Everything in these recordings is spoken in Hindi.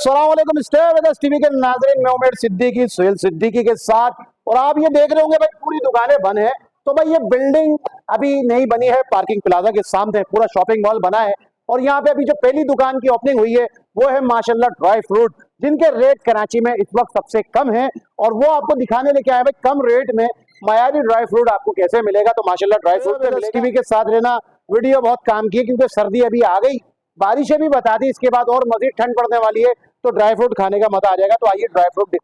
अस्सलाम वालेकुम टीवी के नाज़रीन, मैं उमेर सिद्दीकी सुहेल सिद्दीकी के साथ। और आप ये देख रहे होंगे भाई पूरी दुकानें बंद है। तो भाई ये बिल्डिंग अभी नई बनी है, पार्किंग प्लाजा के सामने पूरा शॉपिंग मॉल बना है। और यहाँ पे अभी जो पहली दुकान की ओपनिंग हुई है वो है माशाल्लाह ड्राई फ्रूट, जिनके रेट कराची में इस वक्त सबसे कम है। और वो आपको दिखाने लेके आए भाई कम रेट में मयारी ड्राई फ्रूट आपको कैसे मिलेगा। तो माशाल्लाह ड्राई फ्रूट टीवी के साथ रहना। वीडियो बहुत काम की है क्योंकि सर्दी अभी आ गई, बारिशें भी बता दी, इसके बाद और मजीद ठंड पड़ने वाली है, तो ड्राई फ्रूट खाने का मजा आ जाएगा। तो आइए ड्राई फ्रूट,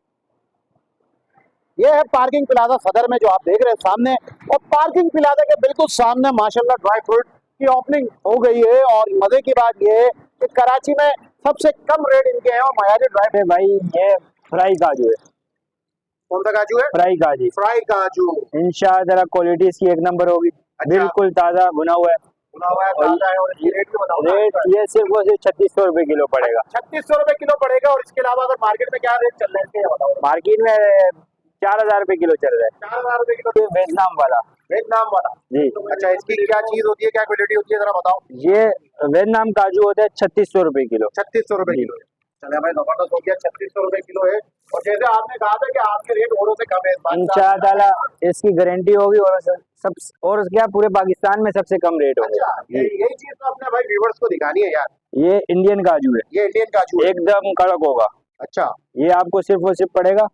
ये है पार्किंग प्लाजा सदर में जो आप देख रहे हैं सामने। और पार्किंग प्लाजा के बिल्कुल सामने माशाल्लाह ड्राई फ्रूट की ओपनिंग हो गई है। और मजे की बात ये है कि कराची में सबसे कम रेट इनके हैं और मयारी ड्राई फ्रूट। भाई ये फ्राई काजू है। कौन सा काजू है? फ्राई काजू। फ्राई काजू इंशाअल्लाह क्वालिटी इसकी एक नंबर होगी। अच्छा। बिल्कुल ताजा भुना हुआ है। ताजा है। और ये रेट भी बताओ। रेट ये सिर्फ 3600 रुपए किलो पड़ेगा। 3600 रुपए किलो पड़ेगा। और इसके अलावा अगर मार्केट में क्या रेट चल रहा है इसके बताओ। मार्केट में 4000 रुपए किलो चल रहा है। 4000 रुपए किलो वियतनाम वाला। वियतनाम वाला जी। अच्छा, इसकी क्या चीज होती है, क्या क्वालिटी होती है, जरा बताओ। ये वियतनाम काजू होता है 3600 रुपए किलो। 3600 रुपए किलो। चले भाई, जबरदस्त हो गया, 3600 रुपए किलो है। और जैसे आपने कहा था कि आपके रेट औरों से कम है, इंशाअल्लाह इसकी गारंटी होगी। और सब और क्या पूरे पाकिस्तान में सबसे कम रेट होगा। अच्छा, यही चीज तो अपने भाई व्यूअर्स को दिखानी है यार। ये इंडियन काजू है। ये इंडियन काजू है, एकदम कड़क होगा। अच्छा, ये आपको सिर्फ और सिर्फ पड़ेगा,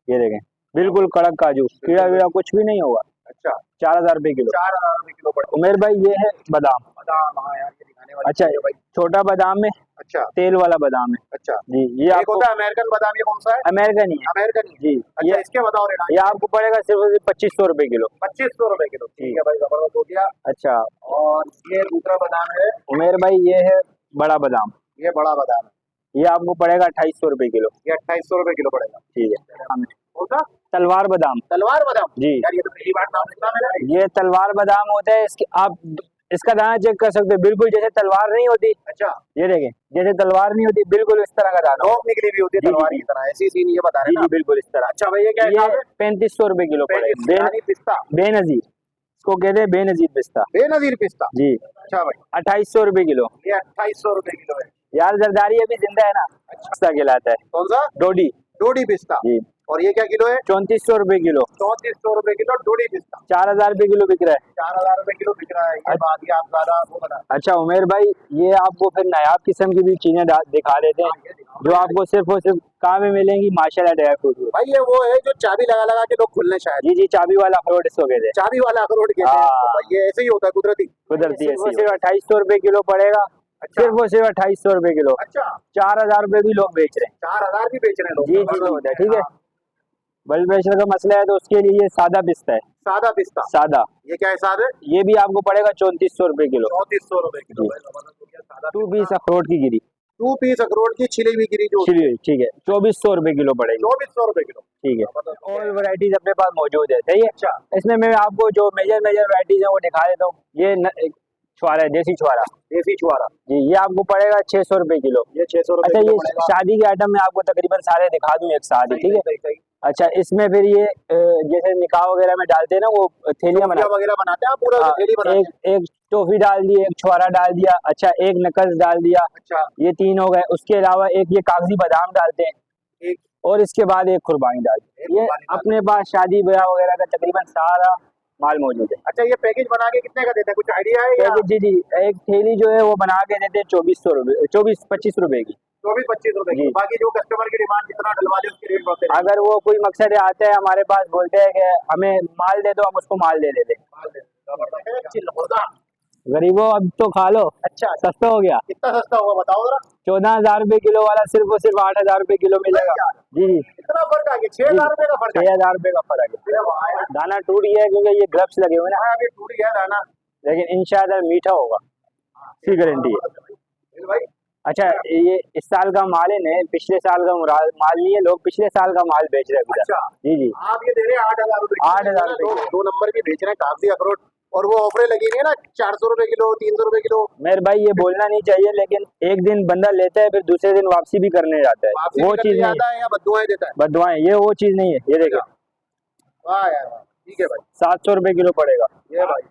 ये देखें, बिल्कुल कड़क काजू, कीड़ा वीड़ा कुछ भी नहीं होगा। अच्छा, 4000 रुपए किलो। 4000 रुपए किलो पड़ेगा। उमेर भाई ये है बादाम। बादाम, हाँ यार, ये दिखाने वाली अच्छा, चीज़ है भाई। छोटा बादाम है। अच्छा, तेल वाला बादाम है। अच्छा जी, ये एक आपको होता है अमेरिकन बादाम, ये कौन सा है? अमेरिकन ही है। अमेरिकन ही। जी। अच्छा, इसके बताओ रेट। ये आपको पड़ेगा सिर्फ और सिर्फ 2500 रुपए किलो। 2500 रुपए किलो, ठीक है भाई, जबरदस्त हो गया। अच्छा, और ये दूसरा बादाम है उमेर भाई ये है बड़ा बादाम। ये बड़ा बादाम है, ये आपको पड़ेगा 2800 रुपए किलो। ये 2800 रुपए किलो पड़ेगा। ठीक है। कौन सा? तलवार बादाम। तलवार बादाम जी। यार, ये तो पहली बार नाम सुना मैंने। ये तलवार बादाम होता है। इसके आप इसका दाना चेक कर सकते हैं, बिल्कुल जैसे तलवार नहीं होती। अच्छा, ये देखें, जैसे तलवार नहीं होती बिल्कुल इस तरह का दाना। नोक निकली भी होती है तलवार की तरह, ऐसी सीन ये बता रहे हैं ना? बिल्कुल इस तरह। अच्छा भाई, ये क्या ये है? 3500 रुपए किलो पड़ेगा। पिस्ता, बेनजीर इसको कहते हैं, बेनजीर पिस्ता। बेनजीर पिस्ता, जी। अच्छा भाई, 2800 रुपए किलो। ये 2800 रुपए किलो है यार जरदारी अभी जिंदा है ना। अच्छा कहलाता है। कौन सा? डोडी। डोडी पिस्ता। जी। और ये क्या किलो है? 3400 रुपए किलो। 3400 रुपए किलो डोडी पिस्ता। 4000 रुपए किलो बिक रहा है। 4000 रुपए किलो बिक रहा है। ये बात ये आप ज्यादा वो बता। अच्छा उमेर भाई, ये आपको फिर नायाब किस्म की भी चीजें दिखा देते हैं जो आपको सिर्फ और सिर्फ कहाँ में मिलेंगी, माशाल्लाह ड्राई फ्रूट भाई। ये वो है जो चाबी लगा लगा के लोग खुलने शायद। जी जी, चाबी वाला अखरोट इसको कहते हैं। चाबी वाला अखरोट कहते हैं इसको भाई। ये ऐसे ही होता है, कुदरती सिर्फ 2800 रुपए किलो पड़ेगा। अच्छा। सिर्फ और सिर्फ 2800 रुपए किलो। अच्छा, 4000 रुपए भी लोग बेच रहे हैं। 4000 भी बेच रहे हैं लोग। जी जी, होता है। ठीक है, ब्लड प्रेशर का मसला है तो उसके लिए ये सादा पिस्ता है। सादा पिस्ता, सादा। ये क्या हिसाब है? ये भी आपको पड़ेगा 3400 रुपए किलो। 3400 रुपए किलो। 2 पीस अखरोट की गिरी। 2 पीस अखरोट की छिली हुई गिरी जो छिली हुई, ठीक है, 2400 रुपए किलो पड़ेगी। 2400 रुपए किलो, ठीक है। और वैरायटीज अपने पास मौजूद है। सही है। अच्छा, इसमें मैं आपको जो मेजर वैरायटीज है वो दिखा देता हूँ। ये छुआरा है, देसी छुआरा। देसी छुआरा जी, ये आपको पड़ेगा 600 रुपए किलो। ये 600 रुपए अच्छा, किलो ये पड़ेगा। शादी के आइटम में आपको तकरीबन सारे दिखा दूं एक साथ ही। ठीक है। सही, सही। अच्छा, इसमें फिर ये जैसे निकाह वगैरह में डालते हैं ना, वो थैलियां वगैरह बनाते हैं आप, पूरा थैली बनाते हैं। एक टोफी डाल दी, एक छुआरा डाल दिया। अच्छा, एक नकल डाल दिया। अच्छा, ये 3 हो गए। उसके अलावा एक ये कागजी बादाम डालते हैं। एक और इसके बाद एक कुर्बानी डालते हैं। ये अपने पास शादी ब्याह वगैरह का तकरीबन सारा माल मौजूद है। अच्छा, ये पैकेज बना के कितने का देते हैं, कुछ आइडिया है या? जी जी, एक थैली जो है वो बना के देते हैं 2400 रुपए, 24-25 रुपए की। 24-25 रुपए की। बाकी जो कस्टमर की डिमांड जितना डलवा ले उसके रेट बढ़ते हैं। अगर वो कोई मकसद आता है हमारे पास, बोलते हैं कि हमें माल दे दो, हम उसको माल दे देते हैं। गरीबों अब तो खा लो। अच्छा, सस्ता हो गया। कितना सस्ता होगा बताओ जरा। 14,000 रुपए किलो वाला सिर्फ और सिर्फ 8,000 रुपए किलो मिलेगा। जी जी, इतना फर्क आ गया, 6000 रुपए का फर्क है। 6,000 रुपए का फर्क है। दाना टूट गया है क्योंकि ये ग्लव्स लगे हुए ना। अभी टूट गया दाना, लेकिन इंशाल्लाह मीठा होगा, इसकी गारंटी है। भाई अच्छा, ये इस साल का माल है नहीं, पिछले साल का माल नहीं है। लोग पिछले साल का माल बेच रहे हैं। अच्छा, जी जी, आप ये दे रहे हैं 8000 रुपए। 8000 रुपए 2 नंबर की बेच रहे हैं कागजी अखरोट। और वो ऑफरें लगी हुई है ना, 400 रुपए किलो, 300 रुपए किलो। मेरे भाई ये बोलना नहीं चाहिए, लेकिन एक दिन बंदा लेता है फिर दूसरे दिन वापसी भी करने जाता है। वो चीज नहीं है या बद्दुआएं देता है? बदुआएं, ये वो चीज नहीं है। ये देखो, वाह यार, ठीक है भाई, 700 रुपए किलो पड़ेगा। ये भाई।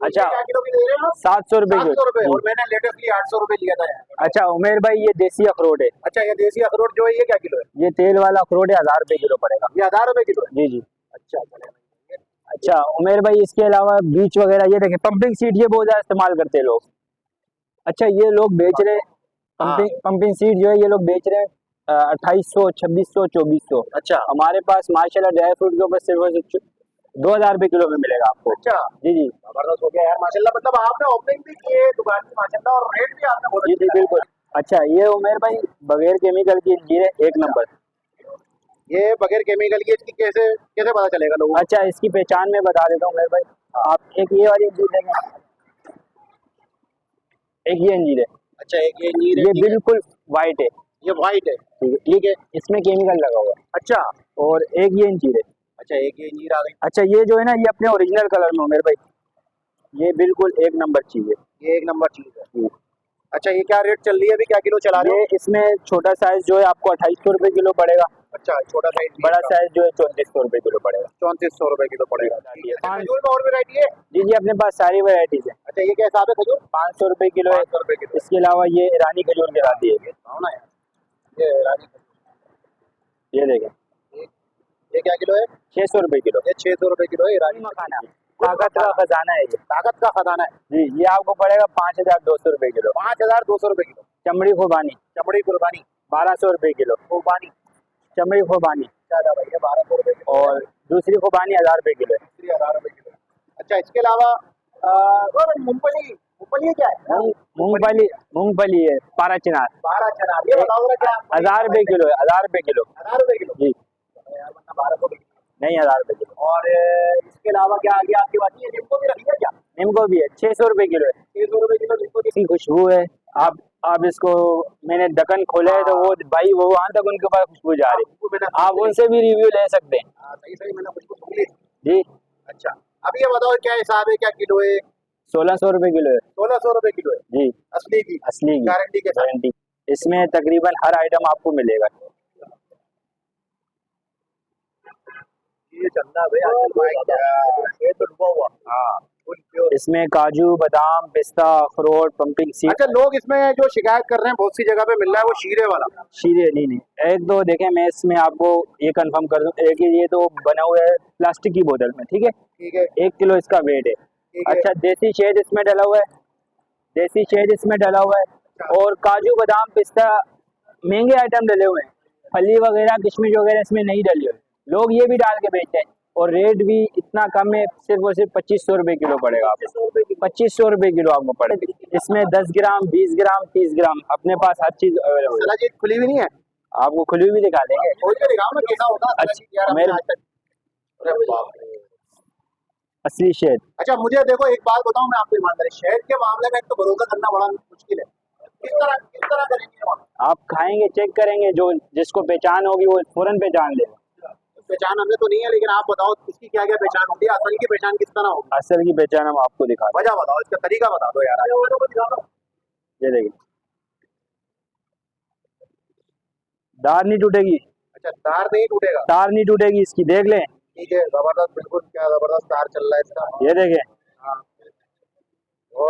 अच्छा, क्या किलो की दे रहे हो? 700 रुपए 700 रुपए, किलो। और मैंने लेटेस्टली 800 रुपए लिया था यार। अच्छा उमेर भाई ये देसी अखरोट है, अच्छा, ये देसी अखरोट जो है ये क्या किलो है? ये तेल वाला अखरोट है, 1000 रुपए किलो पड़ेगा। ये 1000 रुपए किलो है? जी जी। अच्छा चले भाई। अच्छा उमेर भाई इसके अलावा बीच वगैरह ये देखें, पंपिंग सीड ये बहुत ज्यादा इस्तेमाल करते हैं लोग। अच्छा ये लोग बेच रहे हैं पंपिंग सीड जो है ये लोग बेच रहे हैं 2800, 2600, 2400। अच्छा हमारे पास माशाल्लाह ड्राई फ्रूट के ऊपर सिर्फ 2000 रुपए किलो में मिलेगा आपको। अच्छा, जी जी जबरदस्त हो गया यार माशाल्लाह। मतलब आपने ओपनिंग भी की है दुकान की माशाल्लाह, और रेट भी आपने बहुत जी जी अच्छा बिल्कुल। अच्छा ये उमेर भाई बगैर केमिकल की अंजीर है, एक नंबर। लगाया। ये बगैर केमिकल की, इसकी कैसे कैसे पता चलेगा लोगों को? अच्छा इसकी पहचान मैं बता देता हूँ उमेर भाई, आप एक ये वाली अंजीर देखें, एक ये अंजीर है, अच्छा, एक ये नीर है, ये ठीक है। बिल्कुल वाइट है, ये व्हाइट है, ठीक है, इसमें केमिकल लगा हुआ है। अच्छा। और एक ये अंजीर है। अच्छा, एक ये नीर आ गई, अच्छा ये जो है ना ये अपने ओरिजिनल कलर में उमेर भाई, ये बिल्कुल एक नंबर चीज है। ये एक नंबर चीज है। जी। अच्छा, ये क्या रेट चल रही है अभी, क्या किलो चला रहे हो? ये इसमें छोटा साइज जो है आपको 2800 रुपए किलो पड़ेगा, अच्छा, छोटा साइज, बड़ा साइज जो है 3400 रुपए किलो पड़ेगा। 3400 रुपए किलो पड़ेगा। ठीक है। अच्छा, खजूर में और वैरायटी है? जी जी अपने पास सारी वैरायटीज है। अच्छा, ये क्या हिसाब है खजूर? 500 रुपए किलो है। 500 रुपए किलो। इसके अलावा ये ईरानी खजूर कहलाती है, बताओ ना यार, ये रानी खजूर। ये देखें ये क्या किलो है? 600 रुपए किलो। ये 600 रुपए किलो है रानी मखाना ताकत का खजाना है ये। ताकत का खजाना है। जी ये आपको पड़ेगा 5200 रुपए किलो। 5200 रुपए किलो। चमड़ी खुबानी चमड़ी कुर्बानी 1200 रुपए किलो। कुर्बानी चमड़ी खुबानी ज्यादा भैया, 1200 रुपए किलो। और दूसरी खुबानी 1000 रुपए किलो है। 1000 रुपए किलो। अच्छा, इसके अलावा मूंगफली, मूंगफली क्या है? मूंगफली है पारा चिनार, 12 चना, ये बताओ जरा क्या? 1000 रुपए किलो है, 1000 रुपए किलो। 1000 रुपए किलो जी यार, मतलब 1200 रुपए किलो। नहीं 1000 रुपए किलो। और इसके अलावा क्या आ गया आपकी बात? ये नींबू भी रखी है क्या? नीमको भी है 600 रुपए किलो है। 600 रुपए किलो नींबू की। इसकी खुशबू है, आप इसको, मैंने ढक्कन खोला है तो वो भाई वो वहां तक उनके पास खुशबू जा रही है, आप उनसे भी रिव्यू ले सकते हैं। सही सही, मैंने कुछ सुन ली। जी अच्छा, अब ये बताओ क्या हिसाब है, क्या किलो है? 1600 रुपए किलो है। 1600 रुपए किलो है जी असली की, असली की गारंटी के साथ। गारंटी। इसमें तकरीबन हर आइटम आपको मिलेगा। ये चल रहा है भाई आजकल भाई, ये तो डूबा हुआ। हाँ, फुल प्योर। इसमें काजू बादाम पिस्ता अखरोट पंपिंग सीड। अच्छा, लोग इसमें जो शिकायत कर रहे हैं बहुत सी जगह पे मिल रहा है वो शीरे वाला। शीरे नहीं, एक दो देखें, मैं इसमें आपको ये कंफर्म कर दूं, एक ये तो बना हुआ है प्लास्टिक की बोतल में, ठीक है, ठीक है, 1 किलो इसका वेट है। ठीक है। अच्छा देसी शहद इसमें डला हुआ है, देसी शहद इसमें डला हुआ है, और काजू बादाम पिस्ता महंगे आइटम डले हुए हैं, फली वगैरह किशमिश वगैरह इसमें नहीं डली हुई, लोग ये भी डाल के बेचते हैं, और रेट भी इतना कम है, सिर्फ और सिर्फ 2500 रुपए किलो पड़ेगा आपको। 2500 रुपए किलो आपको पड़ेगा। इसमें 10 ग्राम 20 ग्राम 30 ग्राम अपने पास हर चीज अवेलेबल है। सला जी खुली भी नहीं है? आपको खुली भी दिखा देंगे। खोल के दिखाओ ना कैसा होगा। अच्छा, यार हमने मेरे- आज तक, अरे बाप रे। असली शहद। अच्छा, मुझे देखो एक बात बताऊं, मैं आपको ईमानदारी, शहद के मामले में तो भरोसा करना बड़ा मुश्किल है। किस तरह करेंगे वहाँ? आप खाएंगे चेक करेंगे, जो जिसको पहचान होगी वो फौरन पहचान लेगा। पहचान हमें तो नहीं है, लेकिन आप बताओ इसकी क्या क्या पहचान होती है, असल की पहचान किस तरह होगी? असल की पहचान हम आपको दिखा दें। वजह बताओ, इसका तरीका बता दो यार। दिखा दो। ये देखिए, दार नहीं टूटेगी, अच्छा, तार नहीं टूटेगा? तार नहीं टूटेगी इसकी, देख लें। ठीक है, जबरदस्त, बिल्कुल क्या जबरदस्त तार चल रहा है इसका। ये देखें, हाँ। ओ,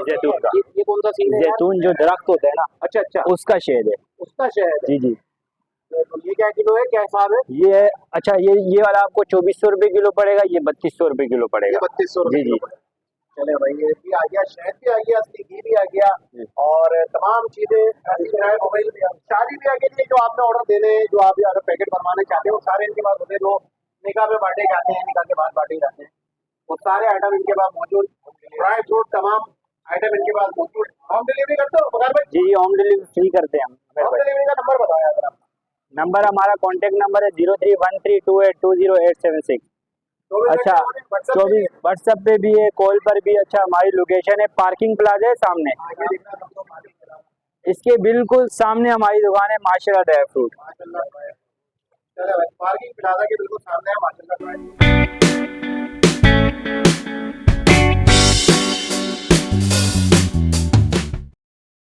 जैतून का। ये कौन सा सीन है यार? जैतून जो दरख्त होता है ना, अच्छा अच्छा, उसका शहद है। उसका शहद है। जी जी। तो ये क्या किलो है, क्या हिसाब है? ये अच्छा ये वाला आपको 2400 रुपए किलो पड़ेगा, ये 3200 रुपए किलो ये पड़ेगा। 3200 जी जी। चले भाई, ये भी आ गया, शहद भी आ गया, असली घी भी आ गया, और तमाम चीजें मोबाइल भी, शादी ब्याह के लिए जो आपने ऑर्डर देने, जो आप अगर पैकेट बनवाने चाहते हैं वो सारे इनके पास होते हैं। जो निकाह में बांटे जाते हैं, निकाह के बाद बांटे जाते हैं, वो सारे आइटम इनके पास मौजूद। ड्राई फ्रूट तमाम आइटम इनके पास मौजूद। होम डिलीवरी करते हो बगैर भाई? जी जी होम डिलीवरी फ्री करते हैं हम। होम डिलीवरी का नंबर बताओ यार आप। नंबर हमारा कॉन्टेक्ट नंबर है 0313282086। अच्छा 24 व्हाट्सएप पे भी है, कॉल पर भी। अच्छा हमारी लोकेशन है पार्किंग प्लाजा है सामने, इसके बिल्कुल सामने हमारी दुकान है माशाल्लाह ड्राई फ्रूट। माशाल्लाह, पार्किंग प्लाजा के बिल्कुल सामने है माशाल्लाह।